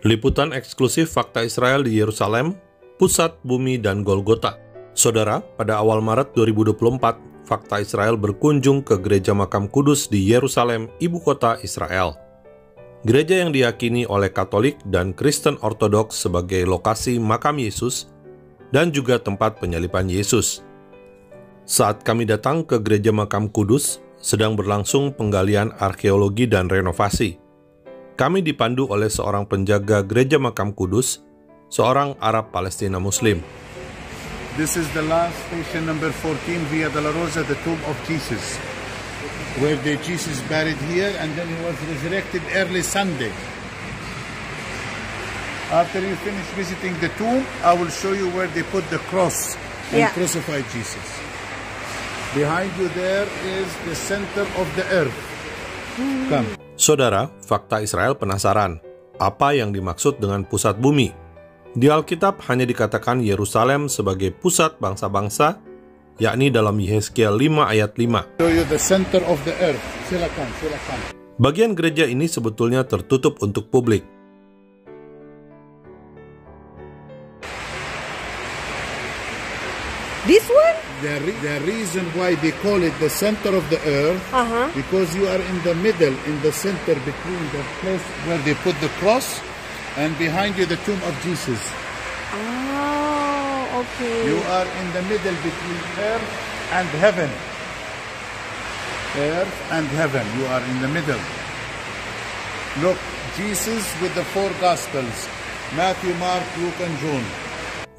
Liputan eksklusif Fakta Israel di Yerusalem, Pusat Bumi dan Golgota. Saudara, pada awal Maret 2024, Fakta Israel berkunjung ke Gereja Makam Kudus di Yerusalem, ibu kota Israel. Gereja yang diyakini oleh Katolik dan Kristen Ortodoks sebagai lokasi makam Yesus dan juga tempat penyaliban Yesus. Saat kami datang ke Gereja Makam Kudus, sedang berlangsung penggalian arkeologi dan renovasi. Kami dipandu oleh seorang penjaga Gereja Makam Kudus, seorang Arab Palestina Muslim. This is the last station number 14 Via Dolorosa, the tomb of Jesus, where Jesus buried here and then he was resurrected early Sunday. After you finish visiting the tomb, I will show you where they put the cross and crucified Jesus. Behind you there is the center of the earth. Come. Saudara, Fakta Israel penasaran, apa yang dimaksud dengan pusat bumi? Di Alkitab hanya dikatakan Yerusalem sebagai pusat bangsa-bangsa, yakni dalam Yehezkiel 5 ayat 5. Show you the center of the earth. Silakan, silakan. Bagian gereja ini sebetulnya tertutup untuk publik. This one? The reason why they call it the center of the earth, because you are in the middle, in the center between the place where they put the cross and behind you the tomb of Jesus. Oh, okay. You are in the middle between earth and heaven. Earth and heaven, you are in the middle. Look, Jesus with the four Gospels, Matthew, Mark, Luke, and John.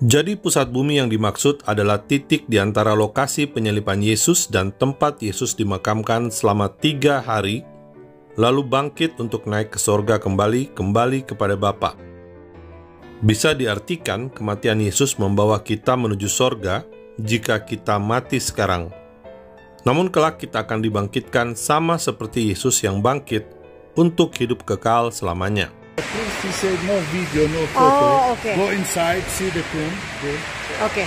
Jadi pusat bumi yang dimaksud adalah titik di antara lokasi penyaliban Yesus dan tempat Yesus dimakamkan selama 3 hari, lalu bangkit untuk naik ke sorga kembali kepada Bapa. Bisa diartikan kematian Yesus membawa kita menuju sorga jika kita mati sekarang. Namun kelak kita akan dibangkitkan sama seperti Yesus yang bangkit untuk hidup kekal selamanya. He said no video, no photo. Oh, okay. Go inside, see the tomb. Okay.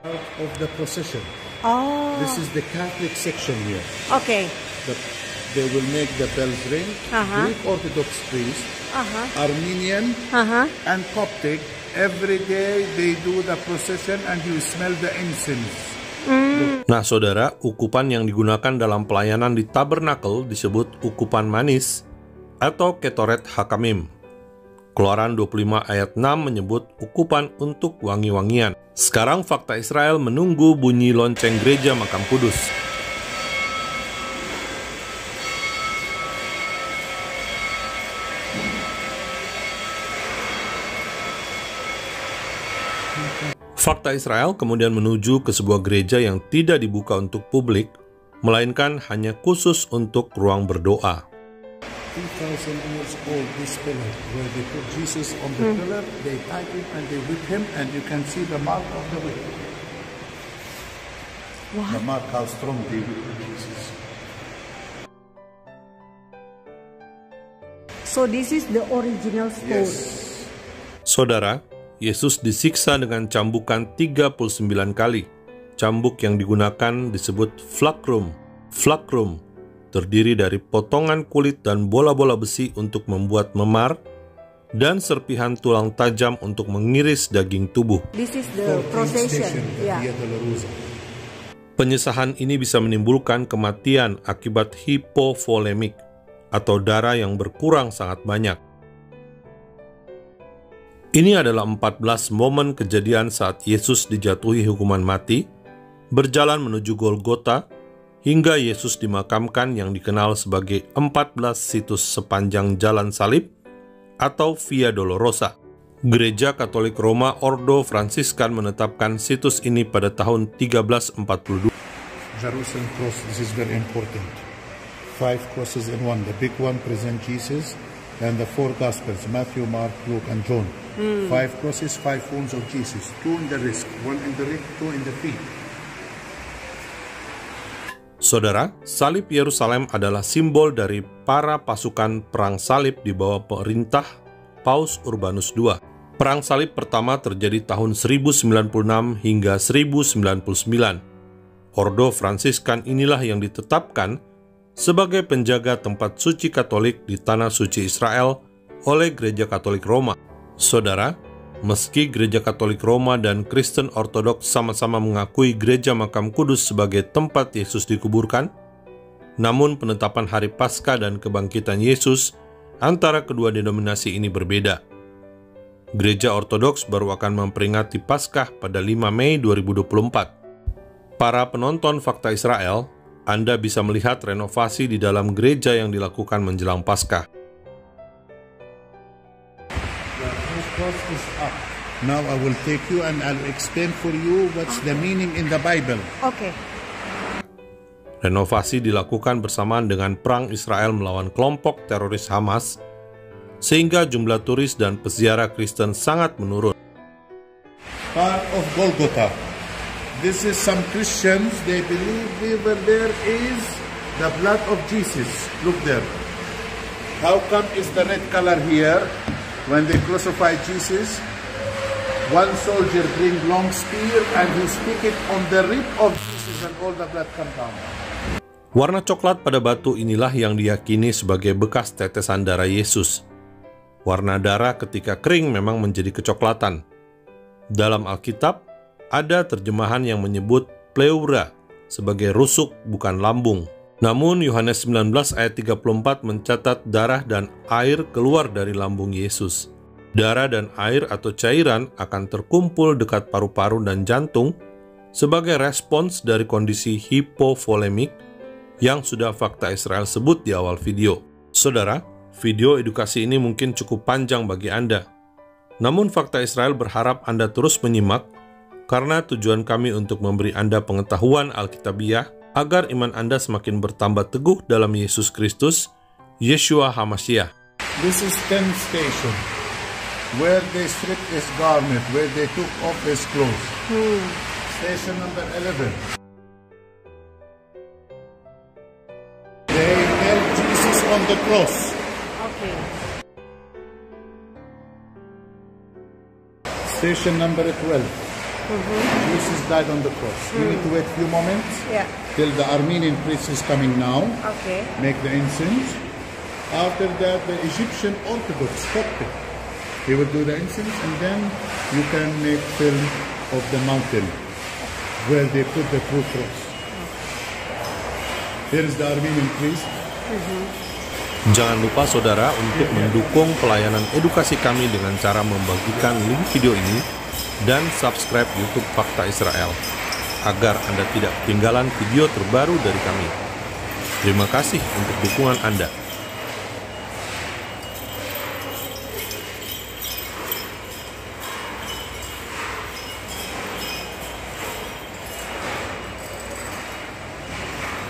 Out of the procession. Oh. This is the Catholic section here. Okay. They will make the bells ring. Greek Orthodox priest, Armenian, and Coptic. Every day they do the procession and you smell the incense. Nah saudara, ukupan yang digunakan dalam pelayanan di tabernakel disebut ukupan manis atau ketoret hakamim. Keluaran 25 ayat 6 menyebut ukupan untuk wangi-wangian. Sekarang Fakta Israel menunggu bunyi lonceng Gereja Makam Kudus. Fakta Israel kemudian menuju ke sebuah gereja yang tidak dibuka untuk publik, melainkan hanya khusus untuk ruang berdoa. 2,000 years old, this pillar, where they put Jesus on the pillar, they type it and they whip him, and you can see the mark of the whip. What? The mark how strong they whip Jesus. So this is the original stone. Yes. Saudara, Yesus disiksa dengan cambukan 39 kali. Cambuk yang digunakan disebut flagrum. Flagrum terdiri dari potongan kulit dan bola-bola besi untuk membuat memar dan serpihan tulang tajam untuk mengiris daging tubuh. This is the procession. Yeah. Via Dolorosa. Penyisahan ini bisa menimbulkan kematian akibat hipovolemik atau darah yang berkurang sangat banyak. Ini adalah 14 momen kejadian saat Yesus dijatuhi hukuman mati, berjalan menuju Golgota, hingga Yesus dimakamkan yang dikenal sebagai 14 situs sepanjang jalan salib atau Via Dolorosa. Gereja Katolik Roma Ordo Fransiskan menetapkan situs ini pada tahun 1342. Jerusalem cross, this is very important. 5 crosses in one. The big one present Jesus, and the 4 Gospels, Matthew, Mark, Luke, and John. 5 crosses, 5 wounds of Jesus. 2 in the wrist, 1 in the rib, 2 in the feet. Saudara, salib Yerusalem adalah simbol dari para pasukan perang salib di bawah perintah Paus Urbanus II. Perang salib pertama terjadi tahun 1096 hingga 1099. Ordo Fransiskan inilah yang ditetapkan sebagai penjaga tempat suci Katolik di Tanah Suci Israel oleh Gereja Katolik Roma. Saudara, meski Gereja Katolik Roma dan Kristen Ortodoks sama-sama mengakui Gereja Makam Kudus sebagai tempat Yesus dikuburkan, namun penetapan Hari Paskah dan Kebangkitan Yesus antara kedua denominasi ini berbeda. Gereja Ortodoks baru akan memperingati Paskah pada 5 Mei 2024. Para penonton Fakta Israel, Anda bisa melihat renovasi di dalam gereja yang dilakukan menjelang Paskah. Now I will take you and I'll explain for you what's the meaning in the Bible. Okay. Renovasi dilakukan bersamaan dengan perang Israel melawan kelompok teroris Hamas, sehingga jumlah turis dan peziarah Kristen sangat menurun. Part of Golgotha. This is some Christians, they believe there is the blood of Jesus. Look there. How come is the red color here? When they crucify Jesus, one soldier bring long spear and he stick it on the rib of Jesus and all the blood come down. Warna coklat pada batu inilah yang diyakini sebagai bekas tetesan darah Yesus. Warna darah ketika kering memang menjadi kecoklatan. Dalam Alkitab, ada terjemahan yang menyebut pleura sebagai rusuk bukan lambung. Namun Yohanes 19 ayat 34 mencatat darah dan air keluar dari lambung Yesus. Darah dan air atau cairan akan terkumpul dekat paru-paru dan jantung sebagai respons dari kondisi hipovolemik yang sudah Fakta Israel sebut di awal video. Saudara, video edukasi ini mungkin cukup panjang bagi Anda. Namun Fakta Israel berharap Anda terus menyimak karena tujuan kami untuk memberi Anda pengetahuan Alkitabiah agar iman Anda semakin bertambah teguh dalam Yesus Kristus, Yeshua HaMashiach. This is 10 station where they stripped his garment, where they took off his clothes. Station number 11. They nailed Jesus on the cross. Okay. Station number 12. Jesus died on the cross. You need to wait a few moments till the Armenian priest is coming now. Okay. Make the incense. After that, the Egyptian Orthodox Coptic, he will do the incense, and then you can make film of the mountain where they put the true cross. Here is the Armenian priest. Jangan lupa saudara untuk mendukung pelayanan edukasi kami dengan cara membagikan link video ini dan subscribe YouTube Fakta Israel agar Anda tidak ketinggalan video terbaru dari kami. Terima kasih untuk dukungan Anda.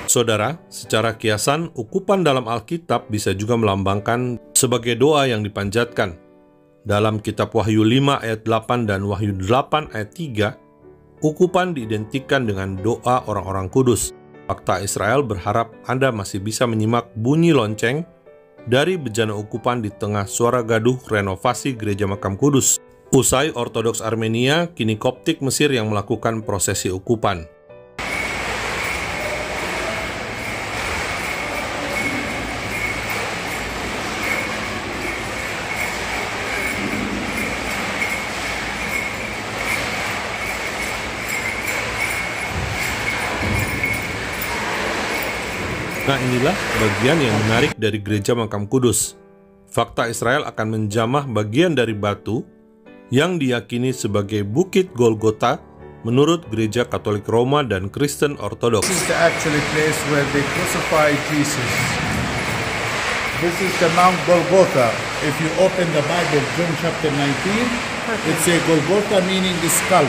Saudara, secara kiasan, ukupan dalam Alkitab bisa juga melambangkan sebagai doa yang dipanjatkan. Dalam kitab Wahyu 5 ayat 8 dan Wahyu 8 ayat 3, ukupan diidentikan dengan doa orang-orang kudus. Fakta Israel berharap Anda masih bisa menyimak bunyi lonceng dari bejana ukupan di tengah suara gaduh renovasi Gereja Makam Kudus. Usai Ortodoks Armenia, kini Koptik Mesir yang melakukan prosesi ukupan. Nah, inilah bagian yang menarik dari Gereja Makam Kudus. Fakta Israel akan menjamah bagian dari batu yang diyakini sebagai Bukit Golgota menurut Gereja Katolik Roma dan Kristen Ortodoks. This is the actual place where they crucified Jesus. This is the Mount Golgotha. If you open the Bible, John chapter 19, it says Golgotha meaning the skull.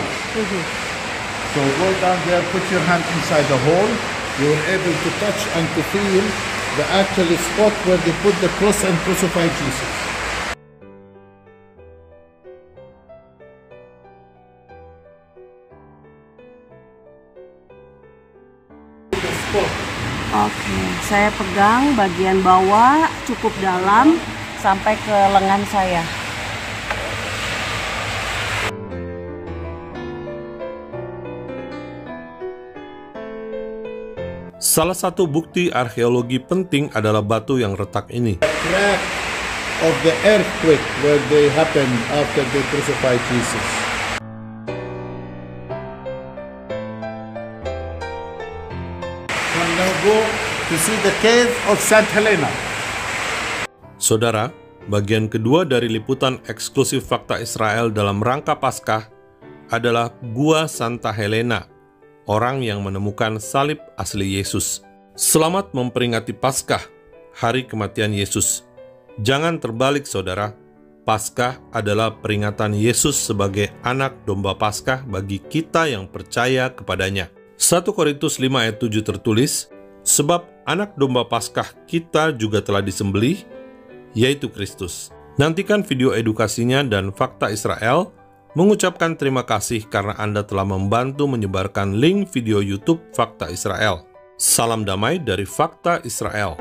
So go down there, put your hand inside the hole. You were able to touch and to feel the actual spot where they put the cross and crucified Jesus. Oke, saya pegang bagian bawah cukup dalam sampai ke lengan saya. Salah satu bukti arkeologi penting adalah batu yang retak ini. Crack of the earthquake where they happened after they crucified Jesus. Now go to see the cave of St. Helena. Saudara, bagian kedua dari liputan eksklusif Fakta Israel dalam rangka Paskah adalah Gua Santa Helena, orang yang menemukan salib asli Yesus. Selamat memperingati Paskah, hari kematian Yesus. Jangan terbalik, saudara. Paskah adalah peringatan Yesus sebagai anak domba Paskah bagi kita yang percaya kepadanya. 1 Korintus 5 ayat 7 tertulis, sebab anak domba Paskah kita juga telah disembelih, yaitu Kristus. Nantikan video edukasinya dan Fakta Israel mengucapkan terima kasih karena Anda telah membantu menyebarkan link video YouTube Fakta Israel. Salam damai dari Fakta Israel.